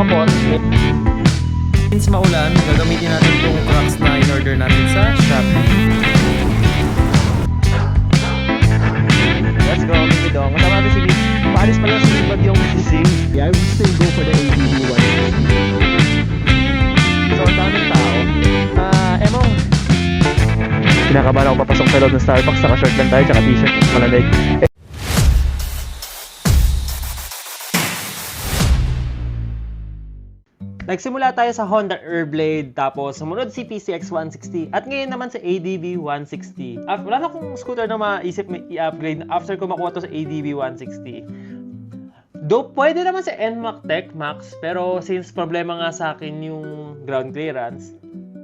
mga pots. Since maulan, gagamitin natin itong Crocs na in-order natin sa Shopee. Let's go, Mimi Dong. Matama natin si Mimi. Paalis pala sa ibag yung sisig. Yeah, I would still go for the ADB one. So, ang daming tao. Emong. Kinakabahan ako papasok sa loob ng Starbucks. Naka-short lang tayo, tsaka t-shirt. Malamig. Nagsimula tayo sa Honda Airblade, tapos sumunod si PCX 160, at ngayon naman sa ADB 160. Wala na akong scooter na maisip i-upgrade after ko makuha to sa ADB 160. Though pwede naman sa NMAX Tech Max, pero since problema nga sa akin yung ground clearance,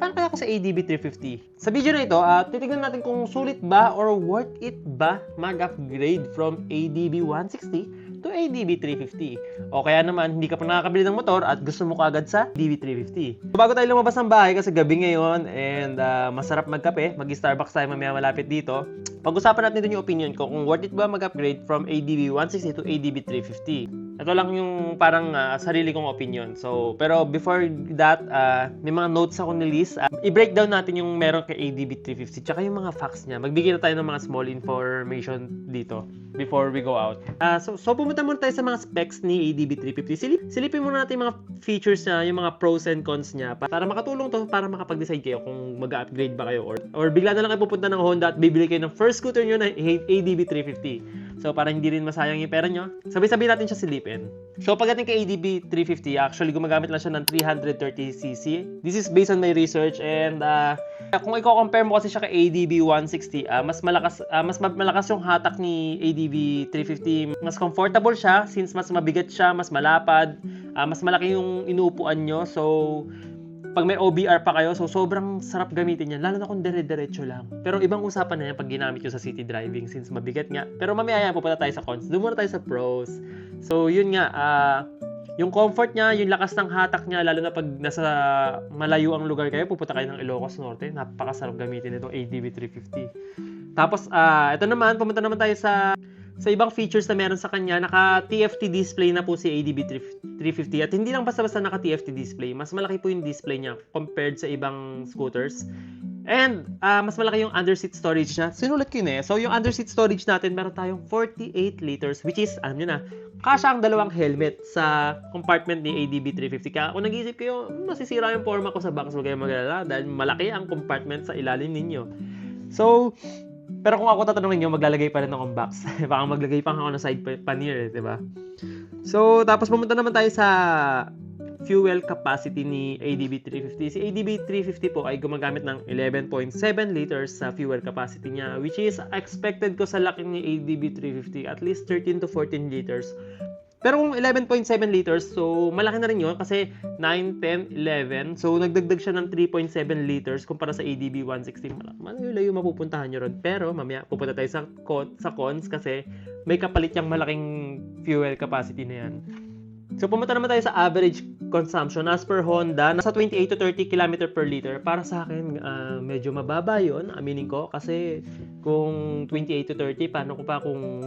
paano kaya ako sa ADB 350? Sa video na ito, titignan natin kung sulit ba or worth it ba mag-upgrade from ADB 160 to ADB 350. O kaya naman, hindi ka pa nakakabili ng motor at gusto mo kaagad sa ADB 350. So, bago tayo lumabas ng bahay, kasi gabi ngayon and masarap magkape, mag-Starbucks tayo mamaya malapit dito, pag-usapan natin din yung opinion ko kung worth it ba mag-upgrade from ADB 160 to ADB 350. Ito lang yung parang sarili kong opinion. So, pero before that, may mga notes ako nilist. I-breakdown natin yung meron kay ADB 350 tsaka yung mga facts niya. Magbigay na tayo ng mga small information dito before we go out. So pumunta muna tayo sa mga specs ni ADB 350. Silipin muna natin yung mga features niya, yung mga pros and cons niya para makatulong to para makapag-decide kayo kung mag-upgrade ba kayo or bigla na lang kayo pupunta ng Honda at bibili kayo ng first scooter nyo na ADB 350. So, para hindi rin masayang yung pera nyo, sabay-sabay natin siya silipin. So, pagdating kay ADB 350, actually, gumagamit lang siya ng 330cc. This is based on my research and kung i-compare mo kasi siya kay ADB 160, mas malakas yung hatak ni ADB 350. Mas comfortable siya since mas mabigat siya, mas malapad, mas malaki yung inuupuan nyo. So, pag may OBR pa kayo, so sobrang sarap gamitin yan, lalo na kung dire-diretso lang. Pero ibang usapan na yan pag ginamit nyo sa city driving since mabigat nga. Pero mamaya yan, pupunta tayo sa cons. Doon muna tayo sa pros. So yun nga, yung comfort niya, yung lakas ng hatak niya, lalo na pag nasa malayo ang lugar kayo, pupunta kayo ng Ilocos Norte, napakasarap gamitin itong ADB 350. Tapos, ito naman, pumunta naman tayo sa ibang features na meron sa kanya. Naka-TFT display na po si ADB 350 at hindi lang basta-basta naka-TFT display. Mas malaki po yung display niya compared sa ibang scooters. And mas malaki yung underseat storage niya. Sinulat ko yun eh. So yung underseat storage natin, meron tayong 48 liters, which is, alam nyo na, kasya ang dalawang helmet sa compartment ni ADB 350. Kaya kung nag-iisip kayo, masisira yung forma ko sa box, huwag kayong mag-alala dahil malaki ang compartment sa ilalim ninyo. So, pero kung ako tatanungin nyo, maglalagay pa rin akong box. Baka maglagay pa ako ng side pannier, diba? So, tapos pumunta naman tayo sa fuel capacity ni ADB 350. Si ADB 350 po ay gumagamit ng 11.7 liters sa fuel capacity niya, which is expected ko sa laki ni ADB 350, at least 13 to 14 liters. Pero kung 11.7 liters, so malaki na rin yun kasi 9, 10, 11. So nagdagdag siya ng 3.7 liters kumpara sa ADB 160. Malayo mapupuntahan nyo ron. Pero mamaya pupunta tayo sa cons kasi may kapalit yung malaking fuel capacity na yan. So pumunta naman tayo sa average consumption. As per Honda, nasa 28 to 30 km per liter. Para sa akin, medyo mababa yun, aminin ko. Kasi kung 28 to 30, paano ko pa kung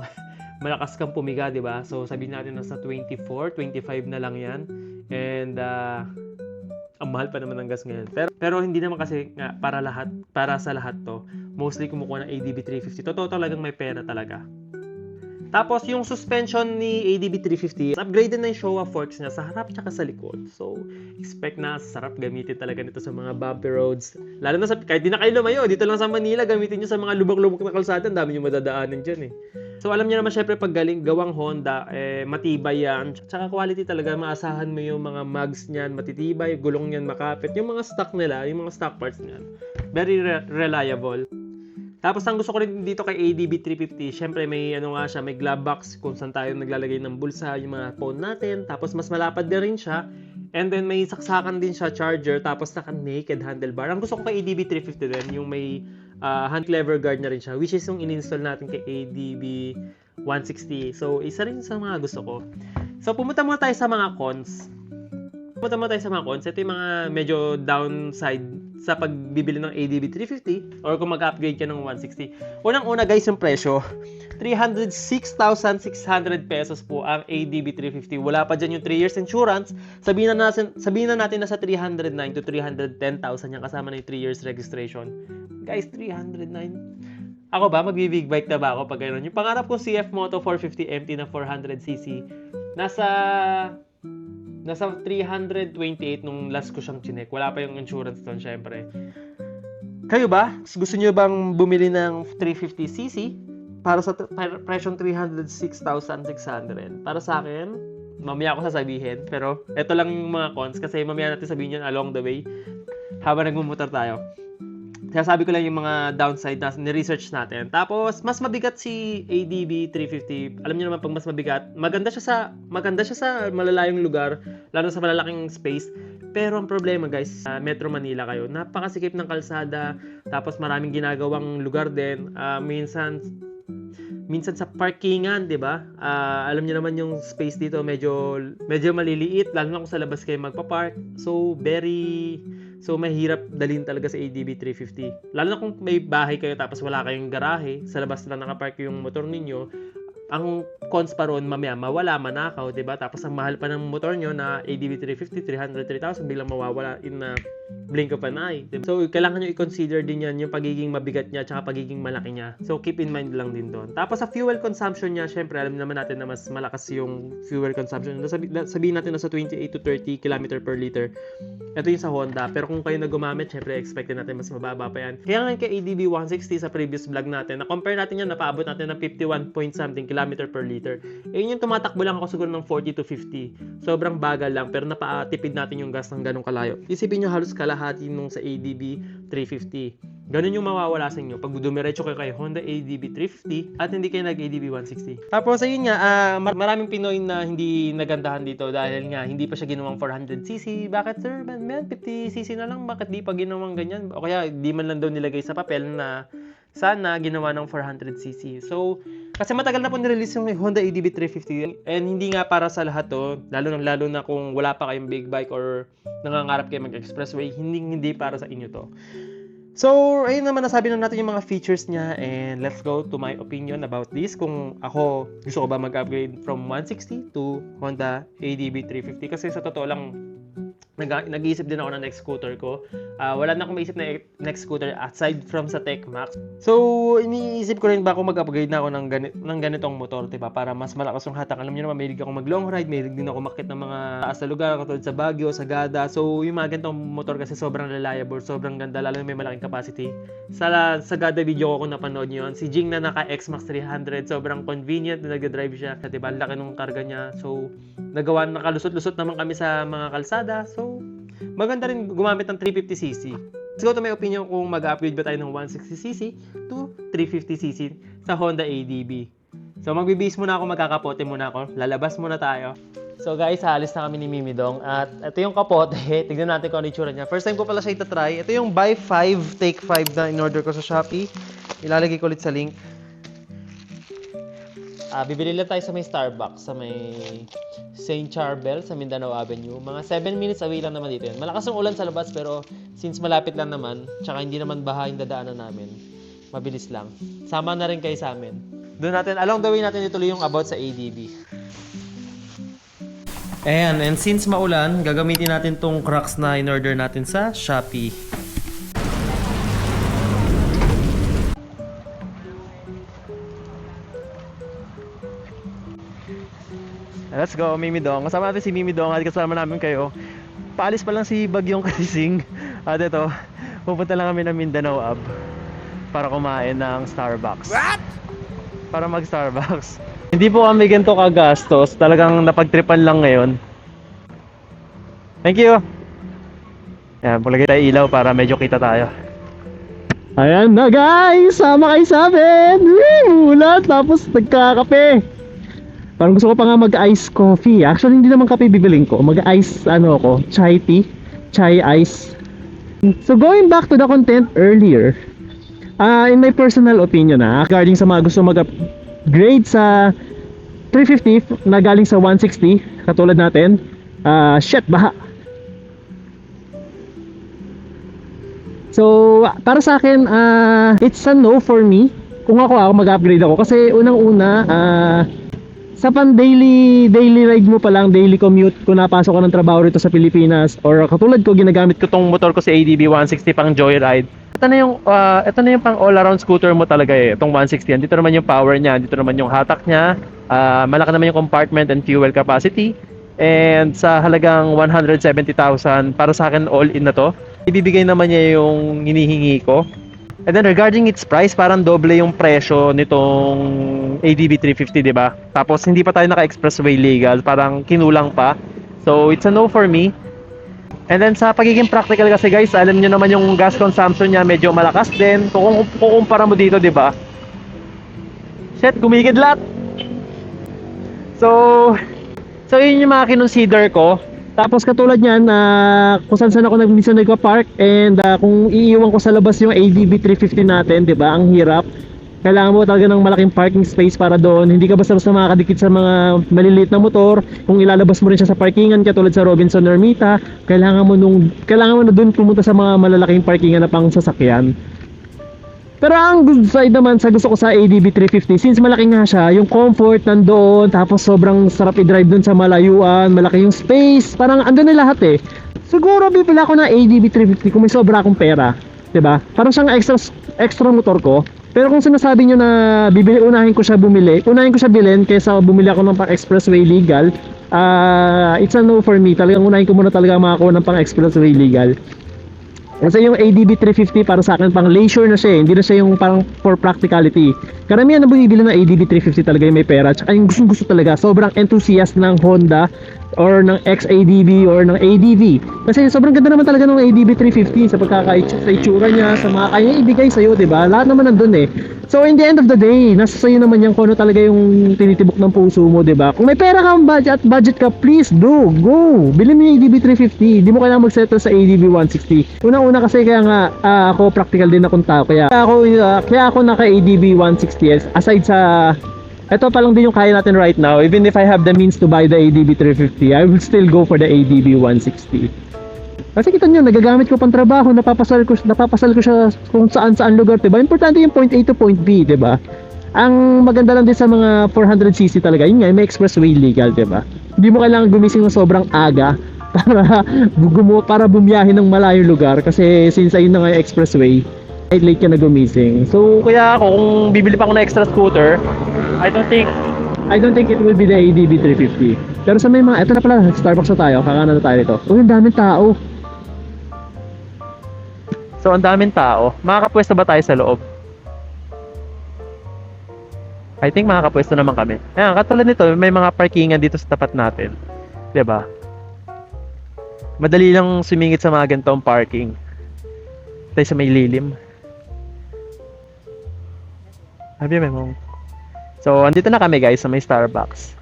malakas kang pumiga, di ba? So, sabihin natin nasa 24, 25 na lang yan. And, ang mahal pa naman ng gas ngayon. Pero hindi naman kasi nga, para sa lahat to, mostly kumukuha ng ADB 350. Totoo talagang may pera talaga. Tapos, yung suspension ni ADB 350, upgraded na yung Showa forks niya sa harap at sa likod. So, expect na sarap gamitin talaga nito sa mga bumpy roads. Lalo na kahit di na kayo lumayo, dito lang sa Manila, gamitin nyo sa mga lubak-lubak na kalsada, ang dami nyo madadaanan dyan eh. So, alam niyo naman syempre pag gawang Honda, matibay yan. Tsaka quality talaga, maasahan mo yung mga mags niyan, matitibay, gulong niyan makapit. Yung mga stock nila, yung mga stock parts niyan, very reliable. Tapos ang gusto ko rin dito kay ADB 350, syempre may may glove box kung saan tayo naglalagay ng bulsa, yung mga phone natin. Tapos mas malapad din rin siya. And then may saksakan din siya charger, tapos naka-naked handlebar. Ang gusto ko kay ADB 350 din, yung may hand lever guard na rin siya, which is yung in-install natin kay ADB 160. So, isa rin sa mga gusto ko. So, pumunta muna tayo sa mga cons. Ito yung mga medyo downside sa pagbibili ng ADB 350 or kung mag-upgrade ka ng 160. Unang-una guys, yung presyo, 306,600 pesos po ang ADB 350. Wala pa dyan yung 3 years insurance. Sabihin na natin nasa 309 to 310,000 yan kasama na yung 3 years registration. Guys, 309. Ako ba, magbibig bike na ba ako pag gano'n? Yung pangarap kong CF Moto 450 MT na 400cc, nasa 328 nung last ko siyang chinek. Wala pa yung insurance doon, syempre. Kayo ba? Gusto niyo bang bumili ng 350cc para sa presyong 306,600? Para sa akin, mamaya ako sasabihin. Pero ito lang yung mga cons kasi mamaya natin sabihin yun along the way habang nagmumotor tayo. Kaya sabi ko lang yung mga downside na ni-research natin. Tapos, mas mabigat si ADB 350. Alam niyo naman pag mas mabigat, maganda siya sa malalayong lugar, lalo sa malalaking space. Pero ang problema guys, sa Metro Manila kayo, napakasikip ng kalsada, tapos maraming ginagawang lugar din. Minsan sa parkingan, 'di ba? Alam niyo naman yung space dito medyo maliliit, lalo na kung sa labas kayo magpa-park. So mahirap dalhin talaga sa ADB 350. Lalo na kung may bahay kayo tapos wala kayong garahe, sa labas lang nakapark yung motor ninyo. Ang cons pa ron, mamaya mawala, manakaw, 'di ba? Tapos ang mahal pa ng motor nyo na ADB 350, 303,000 biglang mawawala in a blink of an eye. Diba? So kailangan nyo i-consider din yan yung pagiging mabigat niya at pagiging malaki niya. So keep in mind lang din doon. Tapos sa fuel consumption niya, syempre alam naman natin na mas malakas yung fuel consumption. Sabihin natin na sa 28 to 30 km per liter. Ito yung sa Honda. Pero kung kayo na gumamit, syempre expected natin mas mababa pa yan. Kaya nga kay ADB 160 sa previous vlog natin, na-compare natin yan, napaabot natin ng 51 point something km per liter. Yun yung tumatakbo lang ako siguro ng 40 to 50. Sobrang bagal lang, pero napatipid natin yung gas ng ganong kalayo. Isipin nyo halos kalahati nung sa ADB 350. Ganun yung mawawala sa inyo pag dumiretso kayo kay Honda ADB 350 at hindi kayo nag-ADB 160. Tapos ayun nga, maraming Pinoy na hindi nagandahan dito dahil nga hindi pa siya ginawang 400cc. Bakit sir? Man, 50cc na lang. Bakit di pa ginawang ganyan? O kaya di man lang daw nilagay sa papel na sana ginawa ng 400cc. So, kasi matagal na po nirelease yung Honda ADB 350 and hindi nga para sa lahat to, lalo na kung wala pa kayong big bike or nangangarap kayo mag-expressway, hindi para sa inyo to. So, ayun naman, nasabi na natin yung mga features niya and let's go to my opinion about this. Kung ako, gusto ko ba mag-upgrade from 160 to Honda ADB 350 kasi sa totoo lang, nag-iisip din ako ng next scooter ko. Wala na akong maisip na next scooter aside from sa TechMax. So, iniisip ko rin ba kung mag-upgrade na ako ng ganitong motor, diba? Para mas malakas yung hatak. Alam niyo naman, mahilig ako mag-long ride, mahilig din ako makit ng mga taas na lugar, katulad sa Baguio, sa Gada. So, yung mga ganitong motor kasi sobrang reliable, sobrang ganda, lalo na may malaking capacity. Sa Gada video ko kung napanood niyo yun, si Jing na naka XMAX 300, sobrang convenient na nag-drive siya. Diba? Laki ng karga niya. So, nakalusot-lusot naman kami sa mga kalsada. So, maganda rin gumamit ng 350cc. Let's go to my opinion kung mag-upgrade ba tayo ng 160cc to 350cc sa Honda ADB. So magbibihis muna ako, magkakapote muna ako. Lalabas muna tayo. So guys, halis na kami ni Mimidong at ito yung kapote. Tignan natin kung ano yung tsura niya. First time ko pala siya itatry. Ito yung buy 5, take 5 na in-order ko sa Shopee. Ilalagay ko ulit sa link. Bibili lang tayo sa may Starbucks, sa may St. Charbel, sa Mindanao Avenue. Mga 7 minutes away lang naman dito yan. Malakas ang ulan sa labas pero since malapit lang naman, tsaka hindi naman baha yung dadaanan namin, mabilis lang. Sama na rin kayo sa amin. Doon natin, along the way natin ituloy yung about sa ADB. Ayan, and since maulan, gagamitin natin tong Crocs na in-order natin sa Shopee. Let's go, Mimidong. Kasama natin si Mimidong at kasama namin kayo. Paalis pa lang si Bagyong Krising. At ito, pupunta lang kami ng Mindanao Ab para kumain ng Starbucks. What? Para mag-Starbucks. Hindi po kami ganito kagastos. Talagang napagtripan lang ngayon. Thank you. Ayan, pulagay tayo ilaw para medyo kita tayo. Ayan na guys! Sama kayo sa amin! Ulan! Tapos nagkakape! Parang gusto ko pa nga mag-ice coffee. Actually, hindi naman kape bibiling ko. Mag-ice, chai tea. Chai ice. So, going back to the content earlier, in my personal opinion regarding sa mga gusto mag-upgrade sa 350 na galing sa 160, katulad natin, baha. So, para sa akin, it's a no for me. Kung ako mag-upgrade ako. Kasi unang-una, sa pan daily ride mo pa lang, daily commute, kung napasok ka ng trabaho rito sa Pilipinas, or katulad ko, ginagamit ko tong motor ko sa ADV 160 pang joyride. Ito na yung pang all-around scooter mo talaga eh, itong 160. Dito naman yung power niya, dito naman yung hatak niya, malaki naman yung compartment and fuel capacity. And sa halagang 170,000, para sa akin all-in na to. Ibibigay naman niya yung hinihingi ko. And then regarding its price, parang doble yung presyo nitong ADV 350, di ba? Tapos hindi pa tayo naka-expressway legal, parang kinulang pa. So it's a no for me. And then sa pagiging practical kasi guys, alam niyo naman yung gas consumption niya medyo malakas din. Kung kukumpara mo dito, di ba? Shit, gumigidlat. So yun yung mga kinonsider ko. Tapos katulad niyan, kung saan ako minsan nagpa-park, and kung iiwan ko sa labas yung ADV 350 natin, 'di ba? Ang hirap. Kailangan mo talaga ng malaking parking space para doon. Hindi ka basta-basta makakadikit sa mga maliliit na motor. Kung ilalabas mo rin siya sa parkingan katulad sa Robinson Ermita, kailangan mo na doon pumunta sa mga malalaking parkingan na pang sasakyan. Pero ang good side naman sa gusto ko sa ADV 350, since malaki nga siya, yung comfort nandoon, tapos sobrang sarap i-drive dun sa malayuan, malaki yung space, parang andun na lahat eh. Siguro bibili ako ng ADV 350 kung may sobra akong pera, 'di ba? Parang siyang extra motor ko. Pero kung sinasabi niyo na unahin ko siya bilhin kaysa bumili ako ng pang expressway legal, it's a no for me. Talagang unahin ko muna talaga makakuha ng pang expressway legal. Kasi yung ADV 350 para sa akin pang leisure na siya eh. Hindi na siya yung parang for practicality. Karamihan na bumibili ng ADV 350 talaga yung may pera. Tsaka yung gusto talaga, sobrang enthusiast ng Honda or ng XADV or ng ADV. Kasi sobrang ganda naman talaga ng ADV 350 sa itsura niya, sa mga kaya ibigay sa'yo, diba? Lahat naman nandun eh. So in the end of the day, nasa sa'yo naman yan kung ano talaga yung tinitibok ng puso mo, diba? Kung may pera kang budget ka, please go! Bili mo yung ADV 350. Hindi mo kailangan mag-settle sa ADV 160. Una kasi kaya nga ako practical din akong tao. Kaya ako naka ADV 160 aside sa ito pa lang din yung kaya natin right now. Even if I have the means to buy the ADV 350, I will still go for the ADV 160. Kasi kita nyo, nagagamit ko pang trabaho, napapasal ko siya kung saan lugar, diba? Importante yung point A to point B, diba? Ang maganda lang din sa mga 400cc talaga, yun nga, may expressway legal, diba? Hindi mo kailangan gumising ng sobrang aga para bumiyahin ng malayong lugar kasi since ayun na nga yung expressway, late ka na gumising. So kaya ako kung bibili pa ako ng extra scooter, I don't think it will be the ADV 350. Pero sa may mga, eto na pala, Starbucks na tayo, kakanan na tayo dito. Ang daming tao. So ang daming tao. Makakapwesto ba tayo sa loob? I think makakapwesto naman kami. Ayan, katulad nito, may mga parkingan dito sa tapat natin. 'Di ba? Madali lang sumingit sa mga ganitong parking. Tayo sa may lilim. Sabi mo. So, andito na kami guys sa may Starbucks.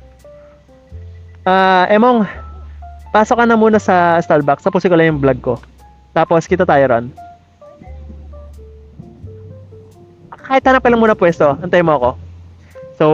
Emong, pasok ka na muna sa Starbucks. Tapusin ko lang yung vlog ko. Tapos, kita tayo ron. Kahit hanap ka lang muna pwesto. Antay mo ako. So,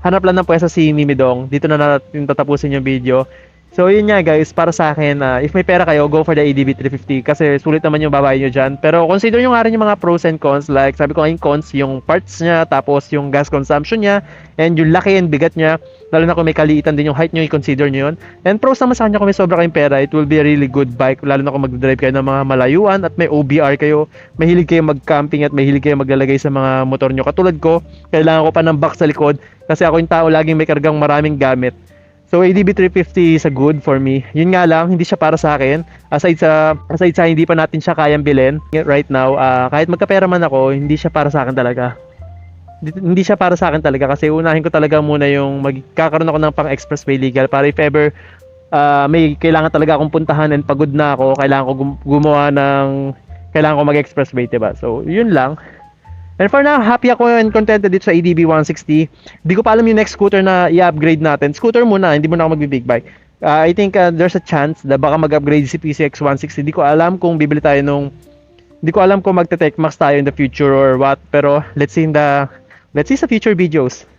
hanap lang ng pwesto si Mimidong. Dito na natin tatapusin yung video. So yun nga guys, para sa akin, if may pera kayo, go for the ADV 350 kasi sulit naman yung babae nyo dyan. Pero consider nyo nga rin yung mga pros and cons. Like sabi ko nga yung cons, yung parts niya, tapos yung gas consumption niya, and yung laki and bigat niya. Lalo na kung may kaliitan din yung height nyo, i-consider nyo yun. And pros naman sa kanya kung may sobra kayong pera, it will be a really good bike. Lalo na kung mag-drive kayo ng mga malayuan at may OBR kayo, mahilig kayo mag-camping at mahilig kayo maglalagay sa mga motor nyo. Katulad ko, kailangan ko pa ng box sa likod kasi ako yung tao laging may kargang maraming gamit. So ADV 350 is a good for me. Yun nga lang, hindi siya para sa akin. Aside sa hindi pa natin siya kayang bilhin right now, kahit magkapera man ako, hindi siya para sa akin talaga. Hindi siya para sa akin talaga kasi unahin ko talaga muna yung magkakaroon ako ng pang expressway legal para if ever may kailangan talaga akong puntahan and pagod na ako, kailangan ko mag-expressway, diba? So yun lang. And for now, happy ako and contented dito sa ADV 160. Hindi ko pa alam yung next scooter na i-upgrade natin. Scooter muna, hindi muna ako magbi-big bike. I think there's a chance na baka mag-upgrade si PCX 160. Hindi ko alam kung bibili tayo hindi ko alam kung magte-tech max tayo in the future or what. Pero let's see sa future videos.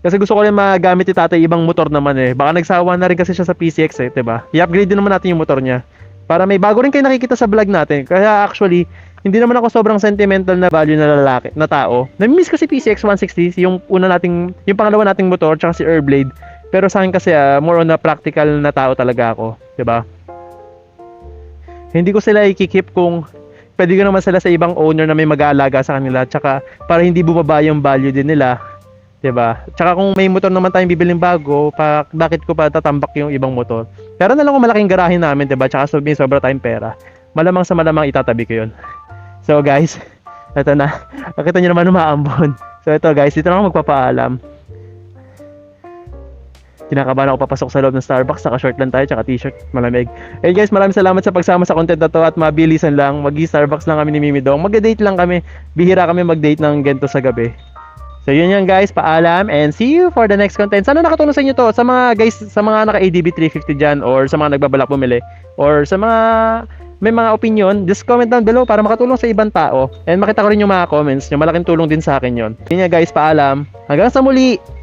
Kasi gusto ko rin magamit ni tatay ibang motor naman eh. Baka nagsawa na rin kasi siya sa PCX eh, 'di ba? I-upgrade din naman natin yung motor niya. Para may bago rin kayo nakikita sa vlog natin. Kaya actually, hindi naman ako sobrang sentimental na value na lalaki, na tao. Nami-miss ko si PCX 160, yung yung pangalawa nating motor, tsaka si Airblade. Pero sa akin kasi more on na practical na tao talaga ako, 'di ba? Hindi ko sila i-keep kung pwede ko naman sila sa ibang owner na may mag-aalaga sa kanila, tsaka para hindi bumaba yung value din nila, 'di ba? Tsaka kung may motor naman tayong bibiling bago, bakit ko pa tatambak yung ibang motor? Pero na lang kung malaking garahe namin, 'di ba? Tsaka sobra tayong pera. Malamang sa malamang itatabi ko 'yon. So guys, ito na. Nakita niyo naman umaambon. So ito guys, dito na ako magpapaalam. Kinakabahan ako papasok sa loob ng Starbucks, naka-short lang tayo, tsaka t-shirt, malamig. Hey guys, maraming salamat sa pagsama sa content na to at mabilisan lang. Starbucks lang kami ni Mimi Dong. Mag-date lang kami. Bihira kami mag-date ng ganito sa gabi. So yun yan guys, paalam and see you for the next content. Sana nakatulong sa inyo to sa mga guys, sa mga naka ADB 350 dyan or sa mga nagbabalak bumili or sa mga may mga opinion, just comment down below para makatulong sa ibang tao and makita ko rin yung mga comments nyo. Malaking tulong din sa akin yon. Yun yan guys, paalam. Hanggang sa muli!